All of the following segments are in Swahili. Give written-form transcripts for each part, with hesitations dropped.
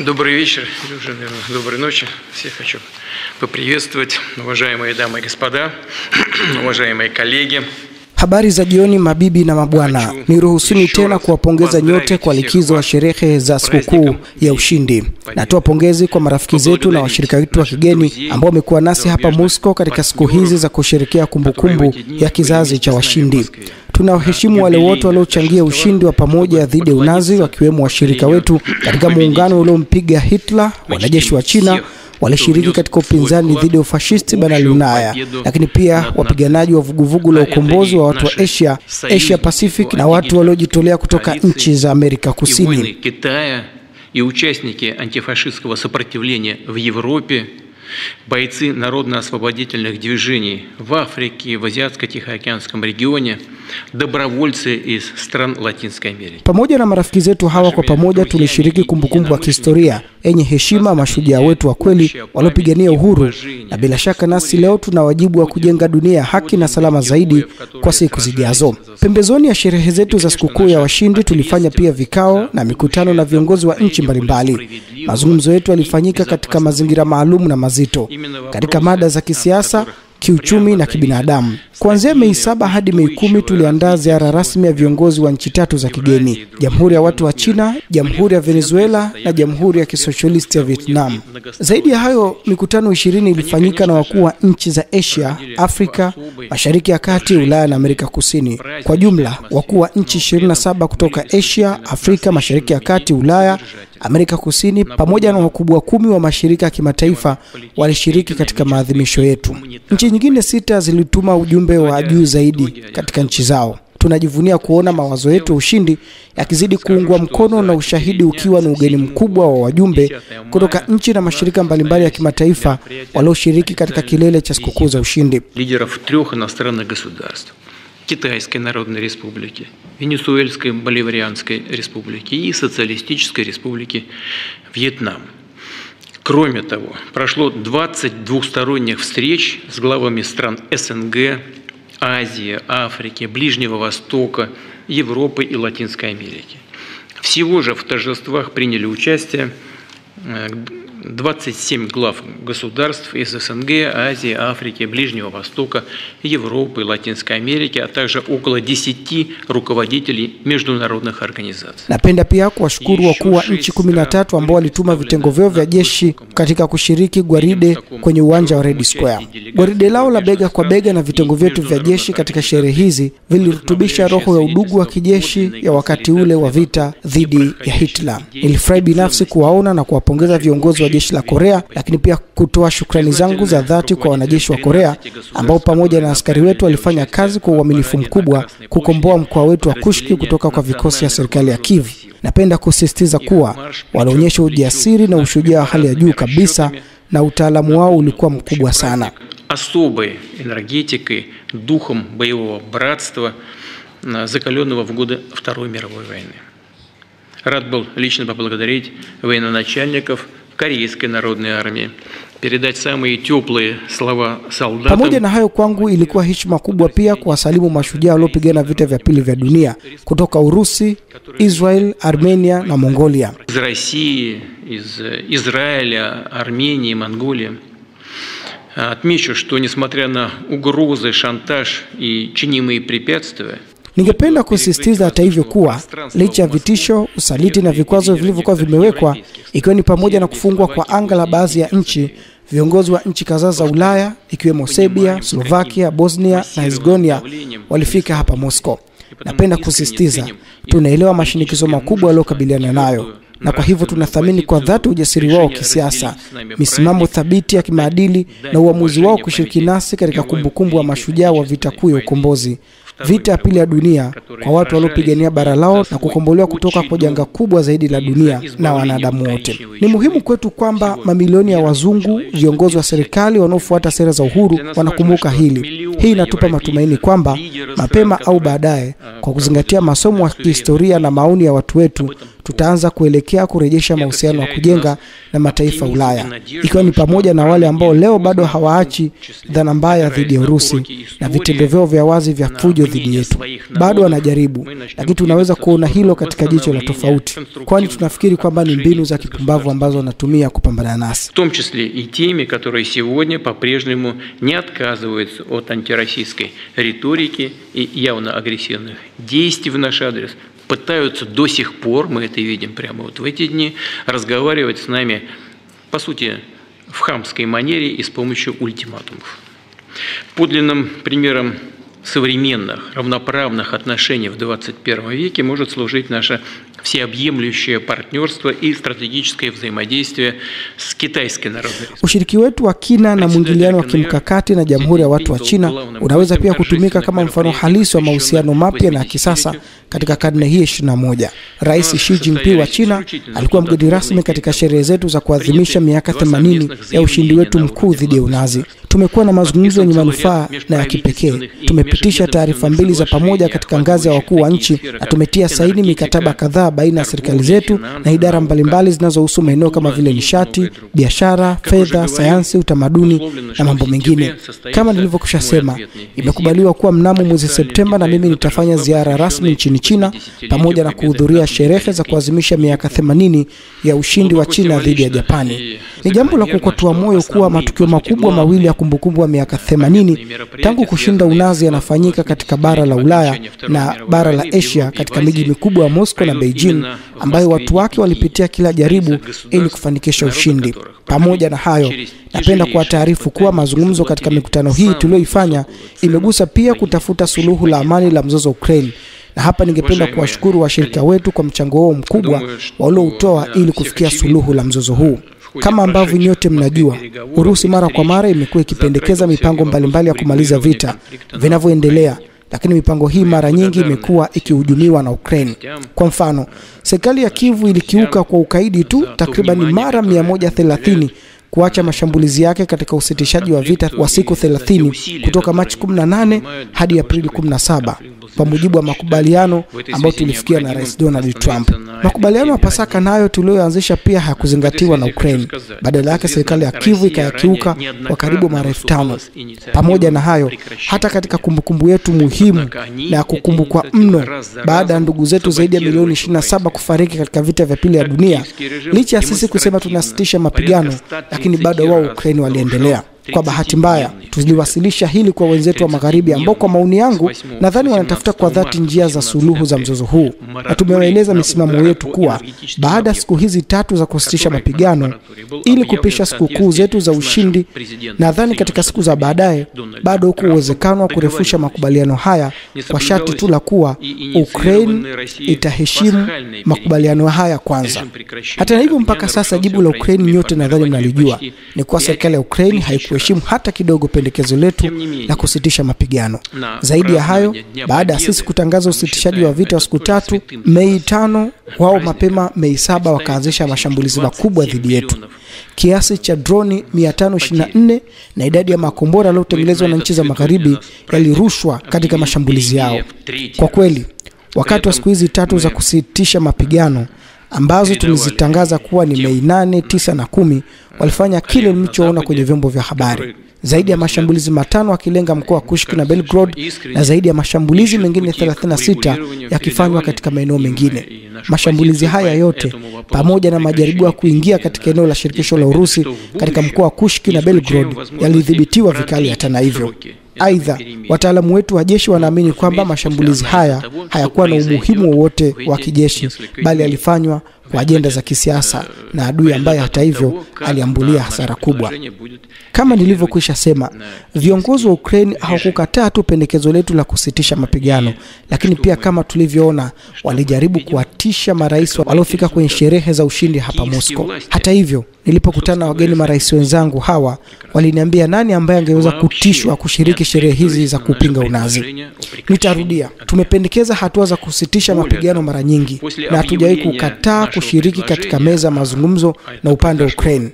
Добрый вечер, или уже, наверное, доброй ночи. Всех хочу поприветствовать, уважаемые дамы и господа, уважаемые коллеги. Habari za jioni mabibi na mabwana, niruhusuni tena kuwapongeza nyote kwa likizo wa sherehe za sikukuu ya ushindi. Natoa pongezi kwa marafiki zetu na washirika wetu wa kigeni ambao wamekuwa nasi hapa Moscow katika siku hizi za kusherehekea kumbukumbu ya kizazi cha washindi. Tunawaheshimu wale wote waliochangia ushindi wa pamoja dhidi ya Unazi, wakiwemo washirika wetu katika muungano uliompiga Hitler, wanajeshi wa China walishiriki katika upinzani dhidi ya ufashisti barani Ulaya, lakini pia wapiganaji wa vuguvugu la ukombozi wa watu wa Asia Pacific na watu waliojitolea kutoka nchi za Amerika Kusini. И участники антифашистского сопротивления в Европе, бойцы народно-освободительных движений в Африке, в Азиатско-Тихоокеанском регионе, добровольцы из стран Латинской Америки. Pamoja na marafiki zetu hawa kwa pamoja tulishiriki kumbukumbu ya kihistoria yenye heshima mashujaa wetu wa kweli waliopigania uhuru, na bila shaka nasi leo tuna wajibu wa kujenga dunia ya haki na salama zaidi kwa siku zijazo. Pembezoni ya sherehe zetu za sikukuu ya washindi tulifanya pia vikao na mikutano na viongozi wa nchi mbalimbali. Mazungumzo yetu yalifanyika katika mazingira maalum na mazito katika mada za kisiasa, kiuchumi na kibinadamu. Kuanzia Mei 7 hadi Mei 10 tuliandaa ziara rasmi ya viongozi wa nchi tatu za kigeni: Jamhuri ya Watu wa China, Jamhuri ya Venezuela na Jamhuri ya Kisosialisti ya Vietnam. Zaidi ya hayo, mikutano 20 ilifanyika na wakuu wa nchi za Asia, Afrika, Mashariki ya Kati, Ulaya na Amerika Kusini. Kwa jumla, wakuu wa nchi 27 kutoka Asia, Afrika, Mashariki ya Kati, Ulaya, Amerika Kusini pamoja na wakubwa 10 wa mashirika ya kimataifa walishiriki katika maadhimisho yetu. Nchi nyingine 6 zilituma ujumbe wa juu zaidi katika nchi zao. Tunajivunia kuona mawazo yetu ya ushindi yakizidi kuungwa mkono na ushahidi ukiwa ni ugeni mkubwa wa wajumbe kutoka nchi na mashirika mbalimbali ya kimataifa walioshiriki katika kilele cha sikukuu za ushindi. Лидеров 3 иностранных государств: Китайской Народной Республики, Венесуэльской Боливарианской Республики и Социалистической Республики Вьетнам. Кроме того, прошло 20 двусторонних встреч с главами стран СНГ, Азии, Африки, Ближнего Востока, Европы и Латинской Америки. Всего же в торжествах приняли участие 27 глав государств из СНГ, Азии, Африки, Ближнего Востока, Европы и Латинской Америки, а также около 10 руководителей международных организаций. Napenda pia kuwashukuru wakuu wa nchi 13 ambao walituma vitengo vyao vya jeshi katika kushiriki gwaride kwenye uwanja wa Red Square. Gwaride lao la bega kwa bega na vitengo vyetu vya jeshi katika sherehe hizi vilirutubisha roho ya udugu wa kijeshi ya wakati ule wa vita dhidi ya Hitler. Nilifurahi binafsi kuwaona na kuwapongeza viongozi wa jeshi la Korea, lakini pia kutoa shukrani zangu za dhati kwa wanajeshi wa Korea ambao pamoja na askari wetu walifanya kazi kwa uaminifu mkubwa kukomboa mkoa wetu wa Kushki kutoka kwa vikosi vya serikali ya Kiev. Napenda kusisitiza kuwa walionyesha ujasiri na ushujaa wa hali ya juu kabisa na utaalamu wao ulikuwa mkubwa sana. Особой энергетикой, духом боевого братства, закаленного в годы Второй мировой войны. Рад был лично поблагодарить военачальников Корейской народной армии, передать самые теплые слова солдатам. Pamoja na hayo, kwangu ilikuwa heshima kubwa pia kuwasalimu mashujaa waliopigana vita vya pili vya dunia kutoka Urusi, Israel, Armenia na Mongolia. Из России, из Израиля, Армении, Монголии. Отмечу, что несмотря на угрозы, шантаж и чинимые препятствия, ningependa kusisitiza hata hivyo kuwa licha ya vitisho, usaliti na vikwazo vilivyokuwa vimewekwa, ikiwa ni pamoja na kufungwa kwa anga la baadhi ya nchi, viongozi wa nchi kadhaa za Ulaya ikiwemo Serbia, Slovakia, Bosnia na Herzegovina walifika hapa Moscow. Napenda kusisitiza tunaelewa mashinikizo makubwa waliokabiliana nayo, na kwa hivyo tunathamini kwa dhati ujasiri wao kisiasa, misimamo thabiti ya kimaadili na uamuzi wao kushiriki nasi katika kumbukumbu wa mashujaa wa vita kuu ya ukombozi, vita ya pili ya dunia, kwa watu waliopigania bara lao na kukombolewa kutoka kwa janga kubwa zaidi la dunia na wanadamu wote. Ni muhimu kwetu kwamba mamilioni ya wazungu, viongozi wa serikali wanaofuata sera za uhuru wanakumbuka hili. Hii inatupa matumaini kwamba mapema au baadaye, kwa kuzingatia masomo ya kihistoria na maoni ya watu wetu, tutaanza kuelekea kurejesha mahusiano ya kujenga na mataifa Ulaya, ikiwa ni pamoja na wale ambao leo bado hawaachi dhana mbaya dhidi ya Urusi na vitendo vyao vya wazi vya fujo dhidi yetu. Bado wanajaribu, lakini tunaweza kuona hilo katika jicho la tofauti, kwani tunafikiri kwamba ni mbinu za kipumbavu ambazo wanatumia kupambana nasi. В том числе и теми, которые сегодня по-прежнему не отказываются от антироссийской риторики и явно агрессивных действий в наш адрес, пытаются до сих пор, мы это видим прямо вот в эти дни, разговаривать с нами, по сути, в хамской манере и с помощью ультиматумов. Подлинным примером современных, равноправных отношений в 21 веке может служить наше всеобъемлющее партнерство и стратегическое взаимодействие с Китайской Народной Республикой. Ushiriki wetu wa kina na mwingiliano wa kimkakati na Jamhuri ya Watu wa China unaweza pia kutumika kama mfano halisi wa mahusiano mapya na kisasa katika karne hii 21. Rais Xi Jinping wa China alikuwa mgeni rasmi katika sherehe zetu za kuadhimisha miaka 80 ya ushindi wetu mkuu dhidi ya unazi. Tumekuwa na mazungumzo yenye manufaa na ya kipekee. Tumepitisha taarifa mbili za pamoja katika ngazi ya wakuu wa nchi na tumetia saini mikataba kadhaa baina ya serikali zetu na idara mbalimbali zinazohusu maeneo kama vile nishati, biashara, fedha, sayansi, utamaduni na mambo mengine. Kama nilivyokwisha sema, imekubaliwa kuwa mnamo mwezi Septemba na mimi nitafanya ziara rasmi nchini China pamoja na kuhudhuria sherehe za kuadhimisha miaka 80 ya ushindi wa China dhidi ya Japani. Ni jambo la kukotoa moyo kuwa matukio makubwa mawili ya kumbukumbu wa miaka 80 tangu kushinda unazi yanafanyika katika bara la Ulaya na bara la Asia katika miji mikubwa ya Moscow na Beijing, ambayo watu wake walipitia kila jaribu ili kufanikisha ushindi. Pamoja na hayo, napenda kuwataarifu kuwa mazungumzo katika mikutano hii tuliyoifanya imegusa pia kutafuta suluhu la amani la mzozo wa Ukraine. Na hapa ningependa kuwashukuru washirika wetu kwa mchango wao mkubwa walioutoa ili kufikia suluhu la mzozo huu. Kama ambavyo nyote mnajua, Urusi mara kwa mara imekuwa ikipendekeza mipango mbalimbali ya kumaliza vita vinavyoendelea, lakini mipango hii mara nyingi imekuwa ikihujumiwa na Ukraine. Kwa mfano, serikali ya Kyiv ilikiuka kwa ukaidi tu takriban mara 130 kuacha mashambulizi yake katika usitishaji wa vita wa siku 30 kutoka Machi 18 hadi Aprili 17 kwa mujibu wa makubaliano ambayo tulifikia na Rais Donald Trump. Makubaliano ya Pasaka nayo tulioanzisha pia hayakuzingatiwa na Ukraine. Badala yake serikali ya Kyiv ikayakiuka kwa karibu mara 5,000. Pamoja na hayo, hata katika kumbukumbu yetu muhimu na ya kukumbukwa mno baada ya ndugu zetu zaidi ya milioni 27 kufariki katika vita vya pili ya dunia, licha ya sisi kusema tunasitisha mapigano, lakini bado wao Ukraine waliendelea. Kwa bahati mbaya, tuliwasilisha hili kwa wenzetu wa magharibi ambao kwa maoni yangu nadhani wanatafuta kwa dhati njia za suluhu za mzozo huu. Na tumewaeleza misimamo yetu kuwa baada ya siku hizi 3 za kusitisha mapigano ili kupisha sikukuu zetu za ushindi, nadhani katika siku za baadaye bado uko uwezekano wa kurefusha makubaliano haya kwa sharti tu la kuwa Ukraine itaheshimu makubaliano haya kwanza. Hata hivyo, mpaka sasa jibu la Ukraine nyote nadhani mnalijua, ni kwa serikali ya Ukraine haikuheshimu hata kidogo pendekezo letu la kusitisha mapigano. Zaidi ya hayo, baada ya sisi kutangaza usitishaji wa vita wa siku 3 Mei 5, wao mapema Mei 7 wakaanzisha mashambulizi makubwa dhidi yetu. Kiasi cha droni 524 na idadi ya makombora yaliyotengenezwa na nchi za magharibi yalirushwa katika mashambulizi yao. Kwa kweli, wakati wa siku hizi 3 za kusitisha mapigano ambazo tulizitangaza kuwa ni Mei 8, 9 na 10, walifanya kile mlichoona kwenye vyombo vya habari. Zaidi ya mashambulizi 5 wakilenga mkoa wa Kushki na Belgorod na zaidi ya mashambulizi mengine 36 yakifanywa katika maeneo mengine. Mashambulizi haya yote pamoja na majaribio ya kuingia katika eneo la shirikisho la Urusi katika mkoa wa Kushki na Belgorod yalidhibitiwa vikali. Hata na hivyo, aidha, wataalamu wetu wa jeshi wanaamini kwamba mashambulizi haya hayakuwa na umuhimu wowote wa kijeshi, bali yalifanywa kwa ajenda za kisiasa na adui ambaye hata hivyo aliambulia hasara kubwa. Kama nilivyokwisha sema, viongozi wa Ukraine hawakukataa tu pendekezo letu la kusitisha mapigano, lakini pia kama tulivyoona walijaribu kuwatisha marais waliofika kwenye sherehe za ushindi hapa Moscow. Hata hivyo, nilipokutana na wageni marais wenzangu hawa, waliniambia nani ambaye angeweza kutishwa kushiriki sherehe hizi za kupinga unazi. Nitarudia, tumependekeza hatua za kusitisha mapigano mara nyingi na hatujawahi kukataa kushiriki katika meza ya mazungumzo na upande wa Ukraine.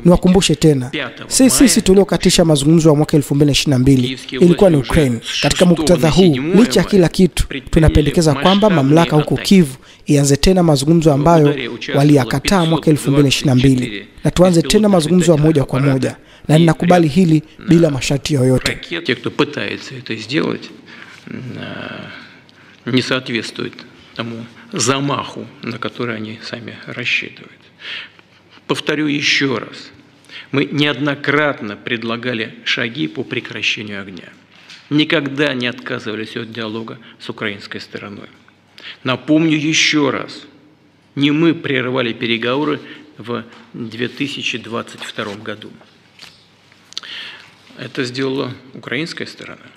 Niwakumbushe tena, sisi tuliokatisha mazungumzo ya mwaka 2022 ilikuwa ni Ukraine. Katika muktadha huu, licha ya kila kitu, tunapendekeza kwamba mamlaka huko Kyiv ianze tena mazungumzo ambayo waliyakataa mwaka 2022 na tuanze tena mazungumzo ya moja kwa moja, na ninakubali hili bila masharti yoyote. Не соответствует тому замаху, на который они сами рассчитывают. Повторю еще раз. Мы неоднократно предлагали шаги по прекращению огня. Никогда не отказывались от диалога с украинской стороной. Напомню еще раз. Не мы прерывали переговоры в 2022 году. Это сделала украинская сторона.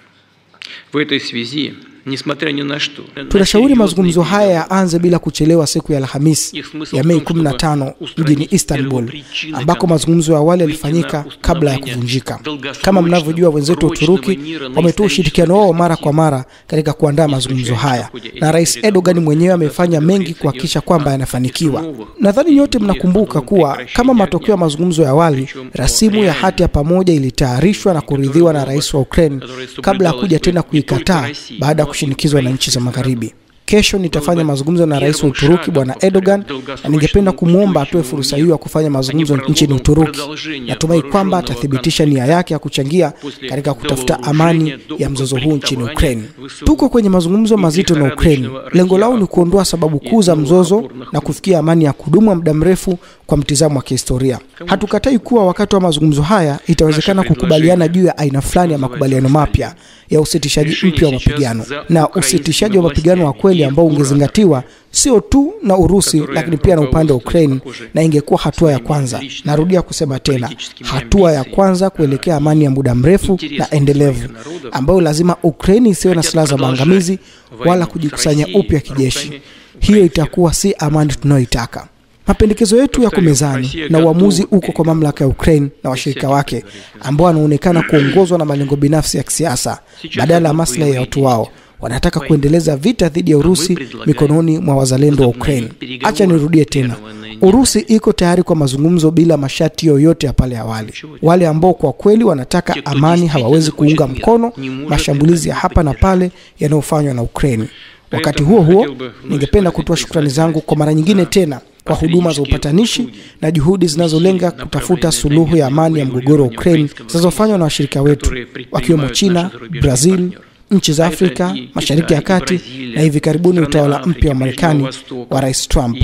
В этой связи, несмотря ни на что, tunashauri mazungumzo haya yaanze bila kuchelewa siku ya Alhamisi ya Mei 15 mjini Istanbul, ambako mazungumzo ya awali yalifanyika kabla ya kuvunjika. Kama mnavyojua, wenzetu wa Uturuki wametoa ushirikiano wao mara kwa mara katika kuandaa mazungumzo haya, na Rais Erdogan mwenyewe amefanya mengi kuhakikisha kwamba yanafanikiwa. Nadhani nyote mnakumbuka kuwa kama matokeo ya mazungumzo ya awali, rasimu ya hati ya pamoja ilitayarishwa na kuridhiwa na rais wa Ukraine kabla ya kuja tena kuikataa baada ya kushinikizwa na nchi za Magharibi. Kesho nitafanya mazungumzo na rais wa Uturuki Bwana Erdogan, na ningependa kumwomba atoe fursa hiyo ya kufanya mazungumzo nchini Uturuki. Natumai kwamba atathibitisha nia yake ya kuchangia katika kutafuta amani ya mzozo huu nchini Ukraine. Tuko kwenye mazungumzo mazito na Ukraine. Lengo lao ni kuondoa sababu kuu za mzozo na kufikia amani ya kudumu muda mrefu kwa mtizamo wa kihistoria. Hatukatai kuwa wakati wa mazungumzo haya itawezekana kukubaliana juu ya aina fulani ya makubaliano mapya ya usitishaji mpya wa mapigano, na usitishaji wa mapigano wa kweli ambao ungezingatiwa sio tu na Urusi lakini pia na upande wa Ukraine, na ingekuwa hatua ya kwanza. Narudia kusema tena, hatua ya kwanza kuelekea amani ya muda mrefu na endelevu, ambayo lazima Ukraine isiwe na silaha za maangamizi wala kujikusanya upya kijeshi. Hiyo itakuwa si amani tunayoitaka. Mapendekezo yetu yako mezani na uamuzi uko kwa mamlaka ya Ukraine na washirika wake ambao wanaonekana kuongozwa na malengo binafsi ya kisiasa badala ya maslahi ya watu wao. Wanataka kuendeleza vita dhidi ya Urusi mikononi mwa wazalendo wa Ukraine. Acha nirudie tena. Urusi iko tayari kwa mazungumzo bila masharti yoyote ya pale awali. Wale ambao kwa kweli wanataka amani hawawezi kuunga mkono mashambulizi ya hapa na pale yanayofanywa na Ukraine. Wakati huo huo, ningependa kutoa shukrani zangu kwa mara nyingine tena kwa huduma za upatanishi na juhudi zinazolenga kutafuta suluhu ya amani ya mgogoro wa Ukraine zinazofanywa na washirika wetu wakiwemo China, Brazil, nchi za Afrika, Mashariki ya Kati na hivi karibuni utawala mpya wa Marekani wa Rais Trump.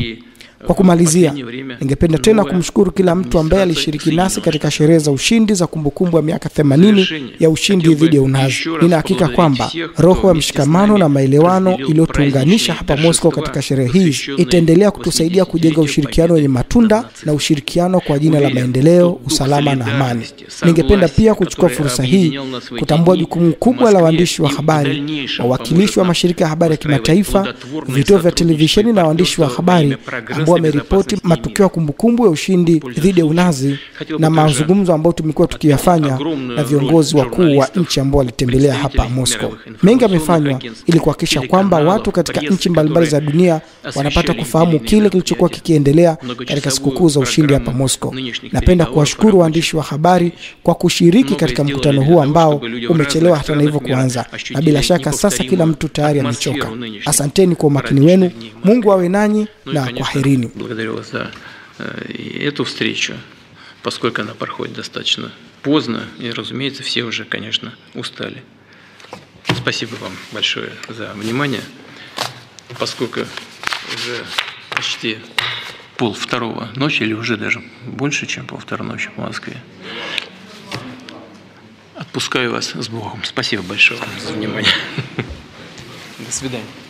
Kwa kumalizia, ningependa tena kumshukuru kila mtu ambaye alishiriki nasi katika sherehe za ushindi za kumbukumbu ya miaka 80 ya ushindi dhidi ya unazi. Nina hakika kwamba roho ya mshikamano na maelewano iliyotuunganisha hapa Moscow katika sherehe hizi itaendelea kutusaidia kujenga ushirikiano wenye matunda na ushirikiano kwa jina la maendeleo, usalama na amani. Ningependa pia kuchukua fursa hii kutambua jukumu kubwa la waandishi wa habari, wawakilishi wa mashirika ya habari ya kimataifa, vituo vya televisheni na waandishi wa habari ambao wameripoti matukio ya kumbukumbu ya ushindi dhidi ya unazi na mazungumzo ambayo tumekuwa tukiyafanya na viongozi wakuu wa nchi ambao walitembelea hapa Moscow. Mengi yamefanywa ili kuhakikisha kwamba watu katika nchi mbalimbali za dunia wanapata kufahamu kile kilichokuwa kikiendelea katika sikukuu za ushindi hapa Moscow. Napenda kuwashukuru waandishi wa habari kwa kushiriki katika mkutano huu ambao umechelewa hata na hivyo kuanza, na bila shaka sasa kila mtu tayari amechoka. Asanteni kwa umakini wenu. Mungu awe nanyi na kwaherini. Благодарю вас за эту встречу, поскольку она проходит достаточно поздно, и, разумеется, все уже, конечно, устали. Спасибо вам большое за внимание, поскольку уже почти 1:30 ночи, или уже даже больше, чем 1:30 ночи в Москве. Отпускаю вас с Богом. Спасибо большое за внимание. До свидания.